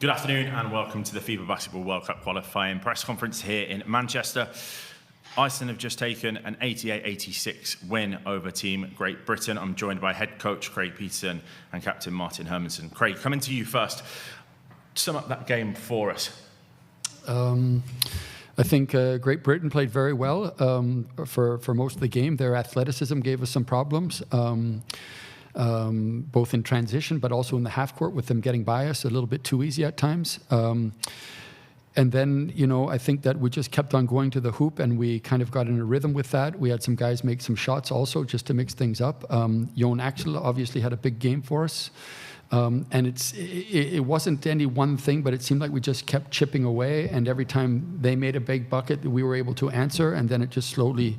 Good afternoon and welcome to the FIBA Basketball World Cup qualifying press conference here in Manchester. Iceland have just taken an 88-86 win over Team Great Britain. I'm joined by head coach Craig Peterson and captain Martin Hermansen. Craig, coming to you first. Sum up that game for us. I think Great Britain played very well for most of the game. Their athleticism gave us some problems, both in transition but also in the half court with them getting by us a little bit too easy at times. And then, I think that we just kept on going to the hoop and we kind of got in a rhythm with that. We had some guys make some shots also just to mix things up. Jon Axel obviously had a big game for us. And it wasn't any one thing, but it seemed like we just kept chipping away. And every time they made a big bucket, we were able to answer. And then it just slowly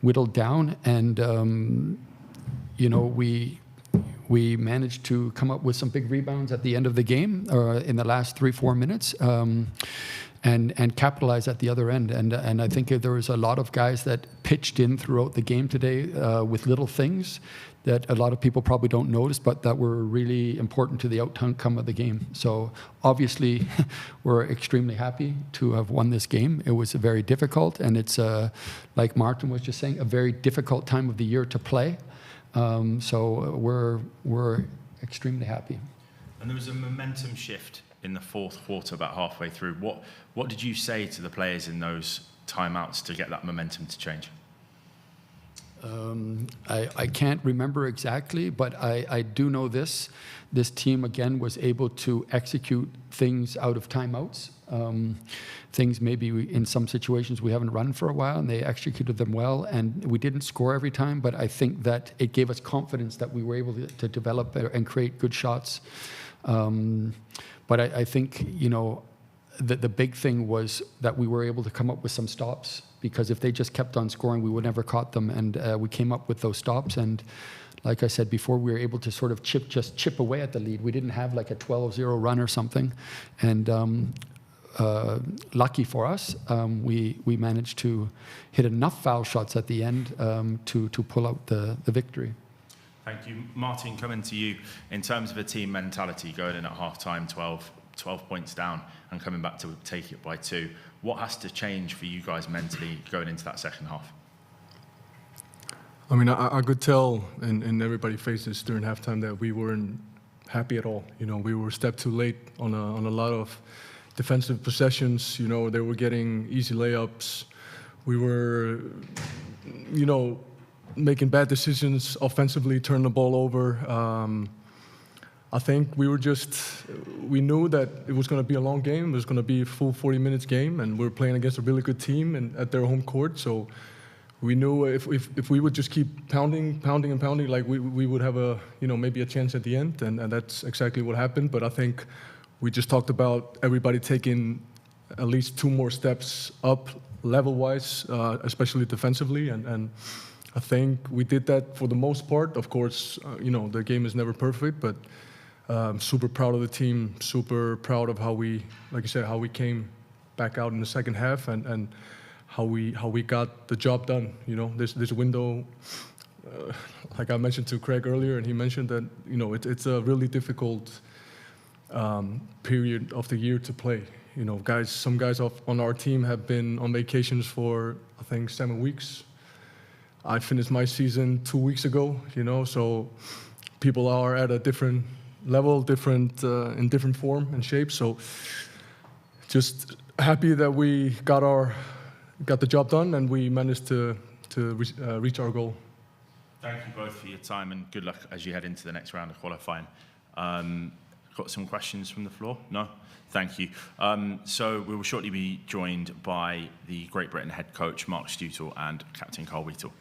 whittled down. And, we managed to come up with some big rebounds at the end of the game, or in the last 3-4 minutes, and capitalize at the other end. And I think there was a lot of guys that pitched in throughout the game today with little things that a lot of people probably don't notice, but that were really important to the outcome of the game. So obviously, we're extremely happy to have won this game. It was very difficult, and it's, like Martin was just saying, a very difficult time of the year to play. So we're extremely happy. And there was a momentum shift in the fourth quarter about halfway through. What did you say to the players in those timeouts to get that momentum to change? I can't remember exactly, but I do know this. This team, again, was able to execute things out of timeouts. Things maybe in some situations we haven't run for a while, and they executed them well. And we didn't score every time, but I think that it gave us confidence that we were able to develop and create good shots. But I think, the big thing was that we were able to come up with some stops, because if they just kept on scoring, we would never caught them. And we came up with those stops. And like I said before, we were able to sort of chip away at the lead. We didn't have like a 12-0 run or something. And lucky for us, we managed to hit enough foul shots at the end to pull out the victory. Thank you. Martin, coming to you, in terms of a team mentality, going in at half-time 12 points down and coming back to take it by 2, what has to change for you guys mentally going into that second half? I mean, I could tell in everybody's faces during halftime that we weren't happy at all. We were a step too late on a lot of defensive possessions. They were getting easy layups. We were, making bad decisions offensively, turning the ball over. I think we knew that it was going to be a long game. It was going to be a full 40 minutes game, and we were playing against a really good team and at their home court. So we knew if we would just keep pounding, like we would have maybe a chance at the end, and that's exactly what happened. But I think we just talked about everybody taking at least 2 more steps up level-wise, especially defensively, and I think we did that for the most part. Of course, the game is never perfect, but I'm super proud of the team, super proud of how we, like you said, how we came back out in the second half and how we got the job done. This window, like I mentioned to Craig earlier, and he mentioned that, it's a really difficult period of the year to play. Some guys on our team have been on vacations for, I think, 7 weeks. I finished my season 2 weeks ago, so people are at a different level, in different form and shape. So just happy that we got the job done and we managed to reach our goal. Thank you both for your time and good luck as you head into the next round of qualifying. Got some questions from the floor? No? Thank you. So we will shortly be joined by the Great Britain head coach, Mark Stutel, and captain Carl Wheatle.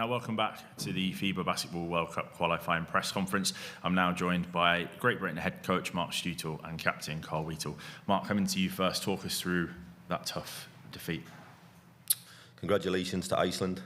Welcome back to the FIBA Basketball World Cup qualifying press conference. I'm now joined by Great Britain head coach Mark Stutel and captain Carl Wheatle. Mark, coming to you first, talk us through that tough defeat. Congratulations to Iceland.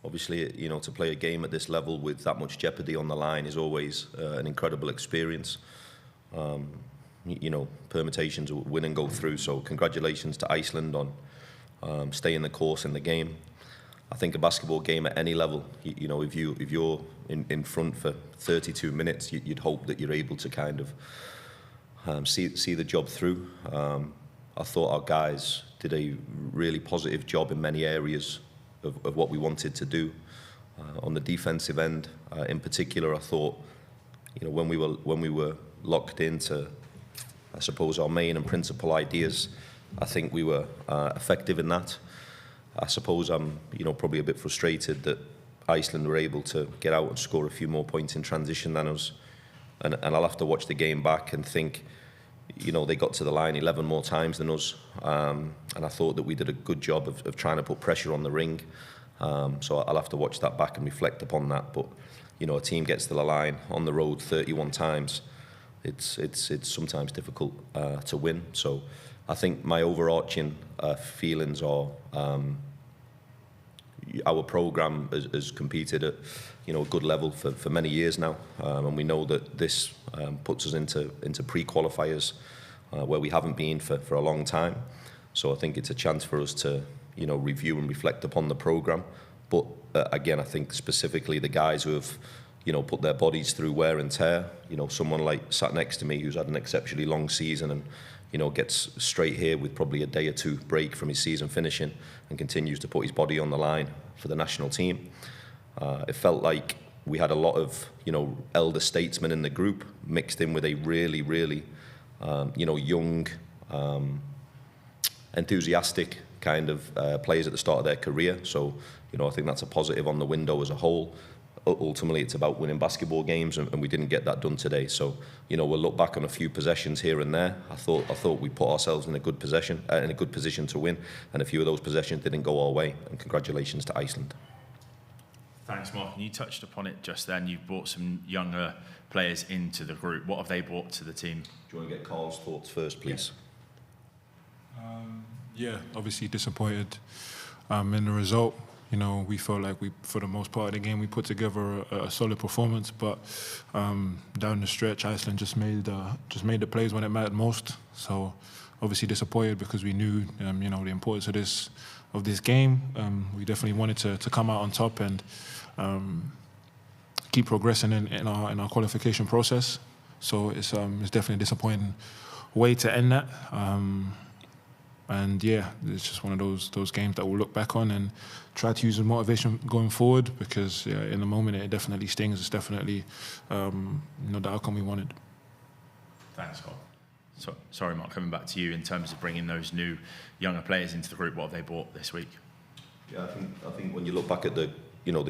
Obviously, to play a game at this level with that much jeopardy on the line is always an incredible experience. Permutations win and go through. So congratulations to Iceland on staying the course in the game. I think a basketball game at any level, if you're in front for 32 minutes, you'd hope that you're able to kind of see the job through. I thought our guys did a really positive job in many areas of what we wanted to do. On the defensive end, in particular, I thought, when we were locked into, I suppose, our main and principal ideas, I think we were effective in that. I suppose I'm, probably a bit frustrated that Iceland were able to get out and score a few more points in transition than us. And I'll have to watch the game back and think, they got to the line 11 more times than us. And I thought that we did a good job of trying to put pressure on the ring. So I'll have to watch that back and reflect upon that. But, a team gets to the line on the road 31 times. It's sometimes difficult to win. So I think my overarching feelings are our programme has competed at a good level for many years now, and we know that this puts us into pre-qualifiers where we haven't been for a long time. So I think it's a chance for us to review and reflect upon the programme. But again, I think specifically the guys who have put their bodies through wear and tear. Someone like sat next to me who's had an exceptionally long season and gets straight here with probably a day or two break from his season finishing and continues to put his body on the line for the national team. It felt like we had a lot of, elder statesmen in the group mixed in with a really, really, young, enthusiastic kind of players at the start of their career. So, I think that's a positive on the window as a whole. Ultimately, it's about winning basketball games, and we didn't get that done today. So, we'll look back on a few possessions here and there. I thought we put ourselves in a good position to win, and a few of those possessions didn't go our way. And congratulations to Iceland. Thanks, Mark. And you touched upon it just then. You've brought some younger players into the group. What have they brought to the team? Do you want to get Carl's thoughts first, please? Obviously disappointed in the result. We felt like for the most part of the game, we put together a solid performance, but down the stretch, Iceland just made the plays when it mattered most. So obviously disappointed because we knew, the importance of this game. We definitely wanted to come out on top and keep progressing in our qualification process. So it's definitely a disappointing way to end that. And it's just one of those games that we'll look back on and try to use as motivation going forward, because in the moment it definitely stings. It's definitely the outcome we wanted. Thanks, Carl. So, sorry, Mark, coming back to you in terms of bringing those new younger players into the group. What have they brought this week? Yeah, I think when you look back at the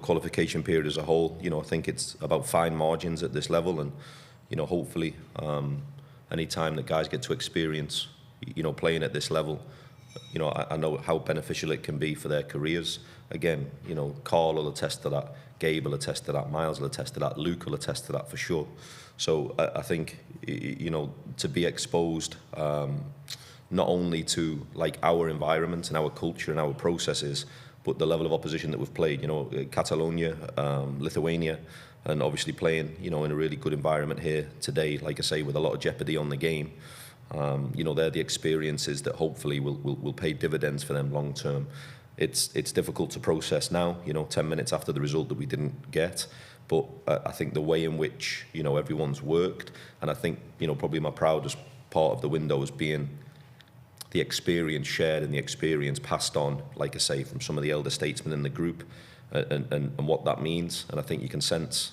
qualification period as a whole, I think it's about fine margins at this level, and hopefully any time that guys get to experience playing at this level, I know how beneficial it can be for their careers. Again, Carl will attest to that, Gabe will attest to that, Miles will attest to that, Luke will attest to that for sure. So I think, to be exposed not only to like our environment and our culture and our processes, but the level of opposition that we've played, Catalonia, Lithuania, and obviously playing, in a really good environment here today, like I say, with a lot of jeopardy on the game. They're the experiences that hopefully will pay dividends for them long term. It's difficult to process now, 10 minutes after the result that we didn't get. But I think the way in which, everyone's worked, and I think, probably my proudest part of the window is being the experience shared and the experience passed on, like I say, from some of the elder statesmen in the group and what that means. And I think you can sense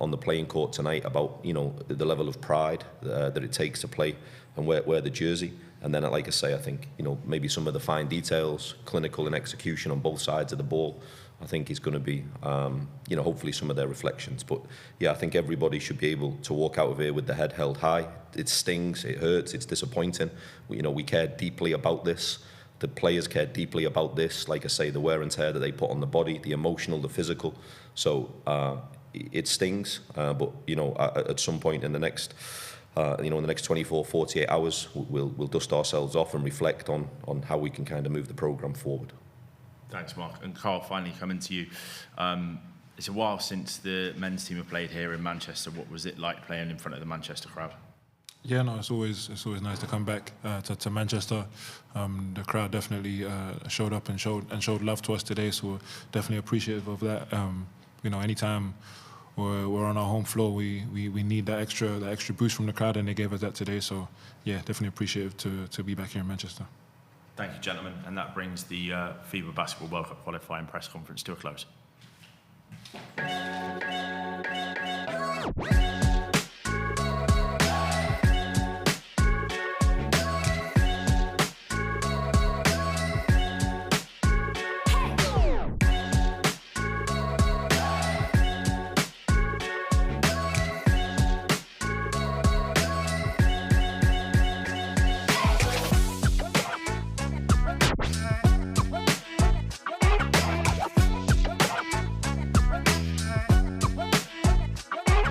on the playing court tonight about the level of pride that it takes to play and wear the jersey. And then, like I say, I think maybe some of the fine details, clinical and execution on both sides of the ball, I think is going to be hopefully some of their reflections. But I think everybody should be able to walk out of here with the head held high. It stings, it hurts, it's disappointing. We care deeply about this. the players care deeply about this. Like I say, the wear and tear that they put on the body, the emotional, the physical. So it stings, but at some point in the next, in the next 24, 48 hours, we'll dust ourselves off and reflect on how we can kind of move the program forward. Thanks, Mark. And Carl, finally coming to you. It's a while since the men's team have played here in Manchester. What was it like playing in front of the Manchester crowd? Yeah, no, it's always nice to come back to Manchester. The crowd definitely showed up and showed love to us today, so we're definitely appreciative of that. Anytime we're on our home floor, we need that extra boost from the crowd, and they gave us that today. So yeah, definitely appreciative to be back here in Manchester. Thank you, gentlemen, and that brings the FIBA Basketball World Cup qualifying press conference to a close.